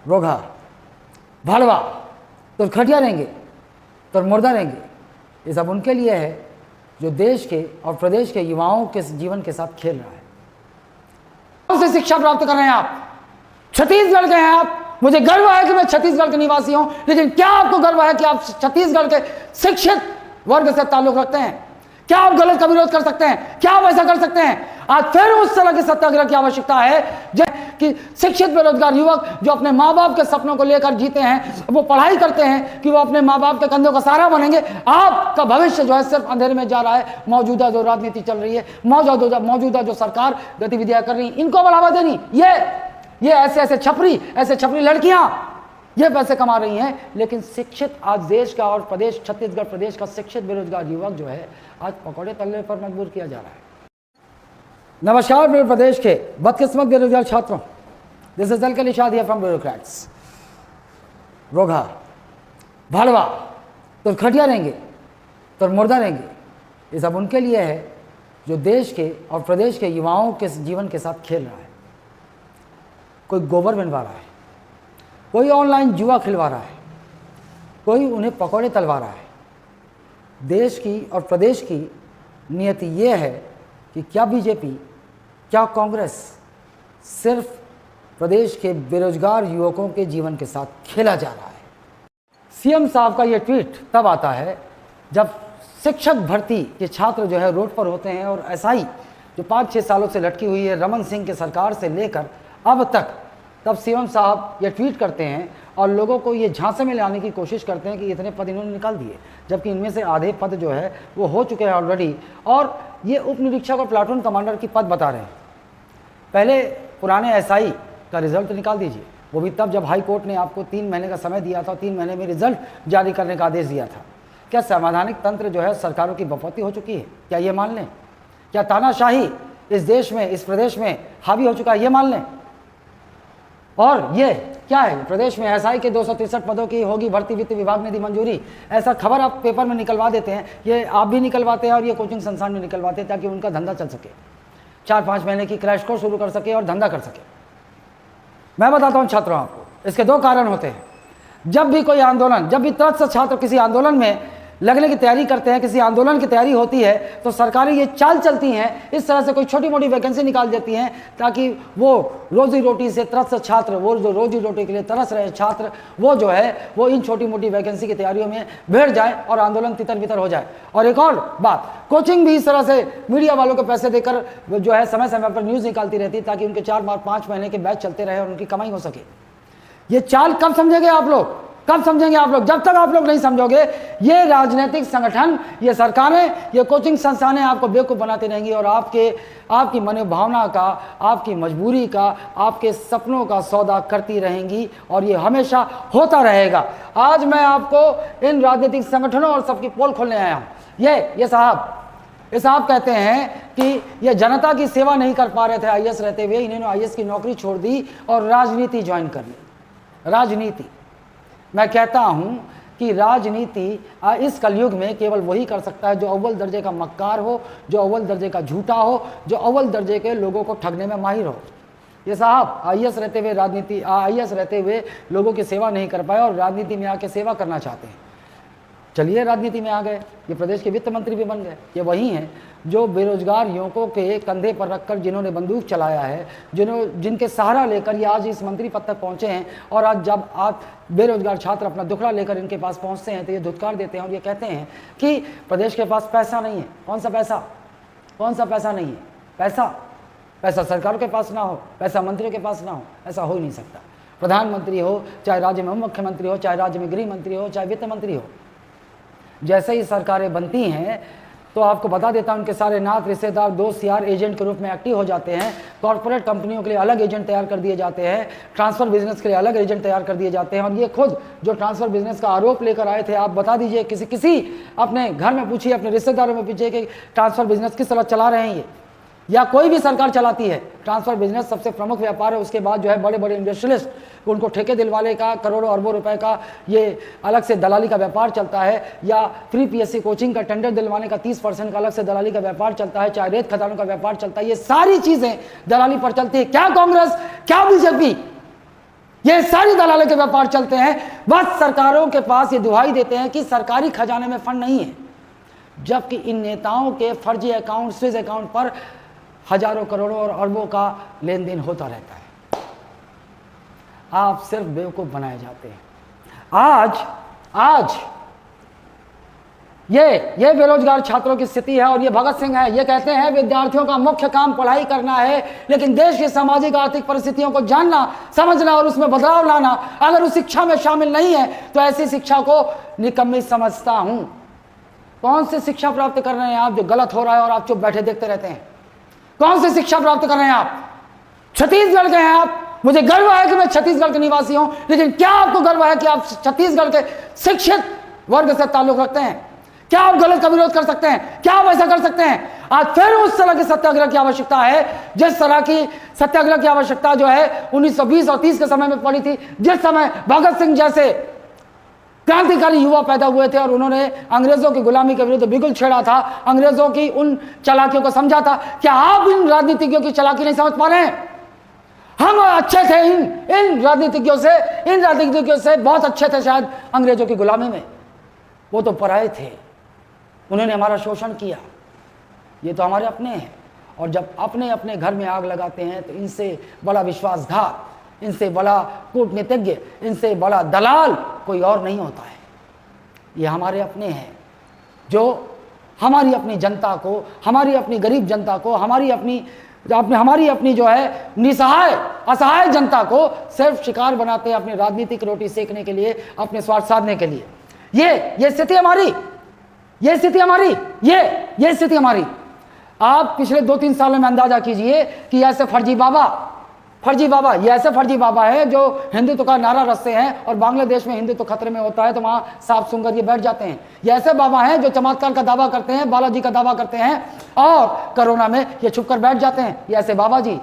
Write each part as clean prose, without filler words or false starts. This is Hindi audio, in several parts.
रोगा, भाड़वा, तो खटिया रहेंगे तो मुर्दा रहेंगे। ये सब उनके लिए है जो देश के और प्रदेश के युवाओं के जीवन के साथ खेल रहा है। कौन सी शिक्षा प्राप्त कर रहे हैं आप? छत्तीसगढ़ के हैं आप। मुझे गर्व है कि मैं छत्तीसगढ़ के निवासी हूं, लेकिन क्या आपको गर्व है कि आप छत्तीसगढ़ के शिक्षित वर्ग से ताल्लुक रखते हैं? क्या आप गलत का विरोध कर सकते हैं? क्या आप ऐसा कर सकते हैं? आज फिर उस तरह के सत्याग्रह की आवश्यकता है कि शिक्षित बेरोजगार युवक जो अपने माँ बाप के सपनों को लेकर जीते हैं, वो पढ़ाई करते हैं कि वो अपने माँ बाप के कंधों का सहारा बनेंगे। आपका भविष्य जो है सिर्फ अंधेरे में जा रहा है। मौजूदा जो राजनीति चल रही है, मौजूदा जो सरकार गतिविधियां कर रही है, इनको बढ़ावा देनी, ये ऐसे छपरी लड़कियां ये पैसे कमा रही हैं। लेकिन शिक्षित आज देश का और प्रदेश छत्तीसगढ़ प्रदेश का शिक्षित बेरोजगार युवक जो है आज पकौड़े तलने पर मजबूर किया जा रहा है। नमस्कार मेरे प्रदेश के बदकिस्मत बेरोजगार छात्रों, दिस इज अलकली शादिया फ्रॉम ब्यूरोक्रेट्स। रोगा, भाड़वा, तो खटिया रहेंगे तो मुर्दा रहेंगे। ये सब उनके लिए है जो देश के और प्रदेश के युवाओं के जीवन के साथ खेल रहा है। कोई गोबर बनवा रहा है, कोई ऑनलाइन जुआ खिलवा रहा है, कोई उन्हें पकौड़े तलवा रहा है। देश की और प्रदेश की नियति ये है कि क्या बीजेपी, क्या कांग्रेस सिर्फ प्रदेश के बेरोजगार युवकों के जीवन के साथ खेला जा रहा है। सीएम साहब का ये ट्वीट तब आता है जब शिक्षक भर्ती के छात्र जो है रोड पर होते हैं और एसआई जो 5-6 सालों से लटकी हुई है रमन सिंह के सरकार से लेकर अब तक, तब सीएम साहब ये ट्वीट करते हैं और लोगों को ये झांसे में लाने की कोशिश करते हैं कि इतने पद इन्होंने निकाल दिए, जबकि इनमें से आधे पद जो है वो हो चुके हैं ऑलरेडी। और ये उप निरीक्षक और प्लाटून कमांडर की पद बता रहे हैं। पहले पुराने एसआई का रिजल्ट निकाल दीजिए, वो भी तब जब हाई कोर्ट ने आपको 3 महीने का समय दिया था, 3 महीने में रिजल्ट जारी करने का आदेश दिया था। क्या संवैधानिक तंत्र जो है सरकारों की बपौती हो चुकी है? क्या ये मान लें? क्या तानाशाही इस देश में, इस प्रदेश में हावी हो चुका है? ये मान लें। और ये क्या है, प्रदेश में एसआई के 263 पदों की होगी भर्ती, वित्त विभाग ने दी मंजूरी। ऐसा खबर आप पेपर में निकलवा देते हैं, ये आप भी निकलवाते हैं और ये कोचिंग संस्थान में निकलवाते हैं ताकि उनका धंधा चल सके, 4-5 महीने की क्रैश कोर्स शुरू कर सके और धंधा कर सके। मैं बताता हूँ छात्रों आपको, इसके 2 कारण होते हैं। जब भी कोई आंदोलन, जब भी तरह छात्र किसी आंदोलन में लगने की तैयारी करते हैं, किसी आंदोलन की तैयारी होती है, तो सरकारें ये चाल चलती हैं, इस तरह से कोई छोटी मोटी वैकेंसी निकाल देती हैं ताकि वो रोजी रोटी से त्रस्त छात्र, वो जो रोजी रोटी के लिए तरस रहे छात्र, वो जो है वो इन छोटी मोटी वैकेंसी की तैयारियों में भिड़ जाए और आंदोलन तितर बितर हो जाए। और एक और बात, कोचिंग भी इस तरह से मीडिया वालों को पैसे देकर जो है समय समय पर न्यूज़ निकालती रहती ताकि उनके 4-5 महीने के बैच चलते रहे और उनकी कमाई हो सके। ये चाल कब समझेंगे आप लोग? कब समझेंगे आप लोग? जब तक आप लोग नहीं समझोगे, ये राजनीतिक संगठन, ये सरकारें, ये कोचिंग संस्थानें आपको बेवकूफ़ बनाती रहेंगी और आपकी मनोभावना का, आपकी मजबूरी का, आपके सपनों का सौदा करती रहेंगी और ये हमेशा होता रहेगा। आज मैं आपको इन राजनीतिक संगठनों और सबकी पोल खोलने आया हूँ। ये साहब कहते हैं कि ये जनता की सेवा नहीं कर पा रहे थे आईएएस रहते हुए, इन्होंने आईएएस की नौकरी छोड़ दी और राजनीति ज्वाइन कर ली। राजनीति, मैं कहता हूं कि राजनीति इस कलयुग में केवल वही कर सकता है जो अव्वल दर्जे का मक्कार हो, जो अव्वल दर्जे का झूठा हो, जो अव्वल दर्जे के लोगों को ठगने में माहिर हो। ये साहब आईएएस रहते हुए लोगों की सेवा नहीं कर पाए और राजनीति में आके सेवा करना चाहते हैं। चलिए राजनीति में आ गए, ये प्रदेश के वित्त मंत्री भी बन गए। ये वही हैं जो बेरोजगार युवकों के कंधे पर रखकर जिन्होंने बंदूक चलाया है, जिनके सहारा लेकर ये आज इस मंत्री पद तक पहुंचे हैं। और आज जब आप बेरोजगार छात्र अपना दुखड़ा लेकर इनके पास पहुंचते हैं तो ये धुतकार देते हैं और ये कहते हैं कि प्रदेश के पास पैसा नहीं है। कौन सा पैसा नहीं है? पैसा सरकारों के पास ना हो, पैसा मंत्रियों के पास ना हो, ऐसा हो ही नहीं सकता। प्रधानमंत्री हो, चाहे राज्य में मुख्यमंत्री हो, चाहे राज्य में गृह मंत्री हो, चाहे वित्त मंत्री हो, जैसे ही सरकारें बनती हैं तो आपको बता देता हूं उनके सारे नात, रिश्तेदार, दोस्त यार एजेंट के रूप में एक्टिव हो जाते हैं। कॉर्पोरेट कंपनियों के लिए अलग एजेंट तैयार कर दिए जाते हैं, ट्रांसफर बिजनेस के लिए अलग एजेंट तैयार कर दिए जाते हैं। और ये खुद जो ट्रांसफर बिजनेस का आरोप लेकर आए थे, आप बता दीजिए, किसी अपने घर में पूछिए, अपने रिश्तेदारों में पूछिए कि ट्रांसफर बिजनेस किस तरह चला रहे हैं ये, या कोई भी सरकार चलाती है। ट्रांसफर बिजनेस सबसे प्रमुख व्यापार है। उसके बाद जो है बड़े बड़े इंडस्ट्रियलिस्ट, उनको ठेके दिलवाने का करोड़ों अरबों रुपए का ये अलग से दलाली का व्यापार चलता है, या फ्री पीएससी कोचिंग का टेंडर दिलवाने का 30% का अलग से दलाली का व्यापार चलता है, चाहे रेत खदानों का व्यापार चलता है। ये सारी चीजें दलाली पर चलती है। क्या कांग्रेस, क्या बीजेपी ये सारी दलाली के व्यापार चलते हैं। बस सरकारों के पास ये दुहाई देते हैं कि सरकारी खजाने में फंड नहीं है, जबकि इन नेताओं के फर्जी अकाउंट, स्विस अकाउंट पर हजारों करोड़ों और अरबों का लेन देन होता रहता है। आप सिर्फ बेवकूफ बनाए जाते हैं। आज ये बेरोजगार छात्रों की स्थिति है और ये भगत सिंह है। ये कहते हैं विद्यार्थियों का मुख्य काम पढ़ाई करना है, लेकिन देश की सामाजिक आर्थिक परिस्थितियों को जानना, समझना और उसमें बदलाव लाना अगर उस शिक्षा में शामिल नहीं है तो ऐसी शिक्षा को निकम्मी समझता हूं। कौन सी शिक्षा प्राप्त कर रहे हैं आप जो गलत हो रहा है और आप चुप बैठे देखते रहते हैं? कौन सी शिक्षा प्राप्त कर रहे हैं आप? छत्तीसगढ़ के हैं आप। मुझे गर्व है कि मैं छत्तीसगढ़ के निवासी हूं, लेकिन क्या आपको गर्व है कि आप छत्तीसगढ़ के शिक्षित वर्ग से ताल्लुक रखते हैं? क्या आप गलत का विरोध कर सकते हैं? क्या आप ऐसा कर सकते हैं? आज फिर उस तरह के सत्याग्रह की आवश्यकता है जिस तरह की सत्याग्रह की आवश्यकता जो है 1920 और 30 के समय में पड़ी थी, जिस समय भगत सिंह जैसे क्रांतिकारी युवा पैदा हुए थे और उन्होंने अंग्रेजों की गुलामी के विरुद्ध बिगुल छेड़ा था, अंग्रेजों की उन चालाकियों को समझा था। क्या आप इन राजनीतिज्ञों की चालाकी नहीं समझ पा रहे हैं? हम अच्छे थे इन राजनीतिज्ञों से बहुत अच्छे थे शायद अंग्रेजों की गुलामी में। वो तो पराये थे, उन्होंने हमारा शोषण किया। ये तो हमारे अपने हैं, और जब अपने अपने घर में आग लगाते हैं तो इनसे बड़ा विश्वासघात, इनसे बड़ा कूटनीतिज्ञ, इनसे बड़ा दलाल कोई और नहीं होता है। ये हमारे अपने हैं जो हमारी अपनी जनता को, हमारी अपनी गरीब जनता को, हमारी अपनी जो है निसहाय असहाय जनता को सिर्फ शिकार बनाते हैं अपनी राजनीतिक रोटी सेकने के लिए, अपने स्वार्थ साधने के लिए। ये स्थिति हमारी, ये स्थिति हमारी। आप पिछले 2-3 सालों में अंदाजा कीजिए कि ऐसे फर्जी बाबा ये ऐसे फर्जी बाबा है जो हिंदुत्व का नारा रचते हैं और बांग्लादेश में हिंदुत्व खतरे में होता है तो वहां सांप सूंघकर ये बैठ जाते हैं। ये ऐसे बाबा हैं जो चमत्कार का दावा करते हैं, बालाजी का दावा करते हैं और कोरोना में ये छुप कर बैठ जाते हैं। ये ऐसे बाबा जी,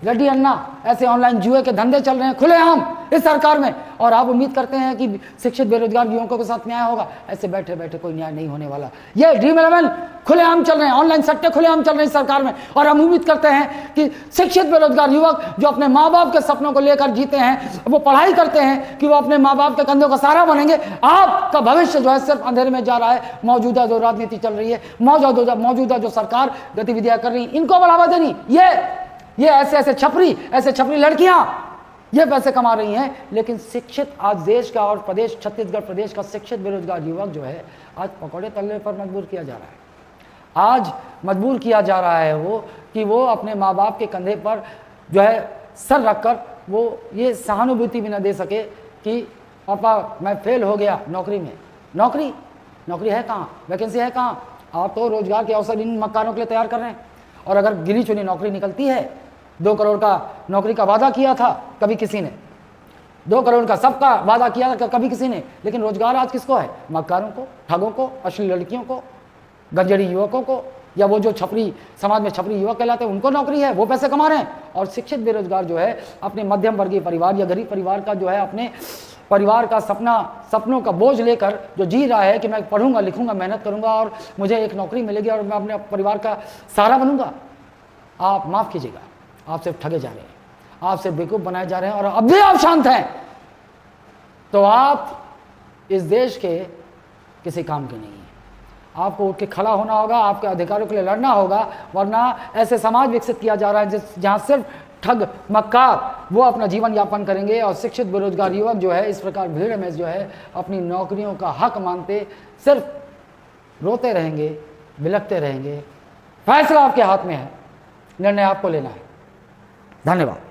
रेड्डी अन्ना, ऐसे ऑनलाइन जुए के धंधे चल रहे हैं खुलेआम इस सरकार में, और आप उम्मीद करते हैं कि शिक्षित बेरोजगार युवकों के साथ न्याय होगा। ऐसे बैठे बैठे कोई न्याय नहीं होने वाला। ये ड्रीम 11 खुलेआम चल रहे हैं, ऑनलाइन सट्टे खुलेआम चल रहे हैं इस सरकार में, और हम उम्मीद करते हैं कि शिक्षित बेरोजगार युवक जो अपने माँ बाप के सपनों को लेकर जीते हैं, वो पढ़ाई करते हैं कि वो अपने माँ बाप के कंधों का सहारा बनेंगे। आपका भविष्य जो है सिर्फ अंधेरे में जा रहा है। मौजूदा जो राजनीति चल रही है, मौजूदा जो सरकार गतिविधियां कर रही है, इनको बढ़ावा देनी। ये ऐसे छपरी लड़कियां ये पैसे कमा रही हैं, लेकिन शिक्षित आज देश का और प्रदेश, छत्तीसगढ़ प्रदेश का शिक्षित बेरोजगार युवक जो है आज पकौड़े तलने पर मजबूर किया जा रहा है। आज मजबूर किया जा रहा है वो अपने माँ बाप के कंधे पर जो है सर रखकर वो ये सहानुभूति भी न दे सके कि पापा मैं फेल हो गया नौकरी में। नौकरी है कहाँ? वैकेंसी है कहाँ? आप तो रोजगार के अवसर इन मकानों के लिए तैयार कर रहे हैं, और अगर गिनी चुनी नौकरी निकलती है, 2 करोड़ का नौकरी का वादा किया था कभी किसी ने, 2 करोड़ का सबका वादा किया था कभी किसी ने, लेकिन रोजगार आज किसको है? मक्कारों को, ठगों को, अश्लील लड़कियों को, गंजड़ी युवकों को, या वो जो छपरी समाज में छपरी युवक कहलाते हैं उनको नौकरी है, वो पैसे कमा रहे हैं। और शिक्षित बेरोजगार जो है अपने मध्यम वर्गीय परिवार या गरीब परिवार का जो है अपने परिवार का सपनों का बोझ लेकर जो जी रहा है कि मैं पढ़ूंगा, लिखूंगा, मेहनत करूंगा और मुझे एक नौकरी मिलेगी और मैं अपने परिवार का सहारा बनूंगा। आप माफ़ कीजिएगा, आप सिर्फ ठगे जा रहे हैं, आप सिर्फ बेवकूफ़ बनाए जा रहे हैं, और अब भी आप शांत हैं तो आप इस देश के किसी काम के नहीं हैं। आपको उठ के खड़ा होना होगा, आपके अधिकारों के लिए लड़ना होगा, वरना ऐसे समाज विकसित किया जा रहा है जहाँ सिर्फ ठग मक्कार वो अपना जीवन यापन करेंगे, और शिक्षित बेरोजगार युवक जो है इस प्रकार भीड़ में जो है अपनी नौकरियों का हक मानते सिर्फ रोते रहेंगे, बिलखते रहेंगे। फैसला आपके हाथ में है, निर्णय आपको लेना है। धन्यवाद।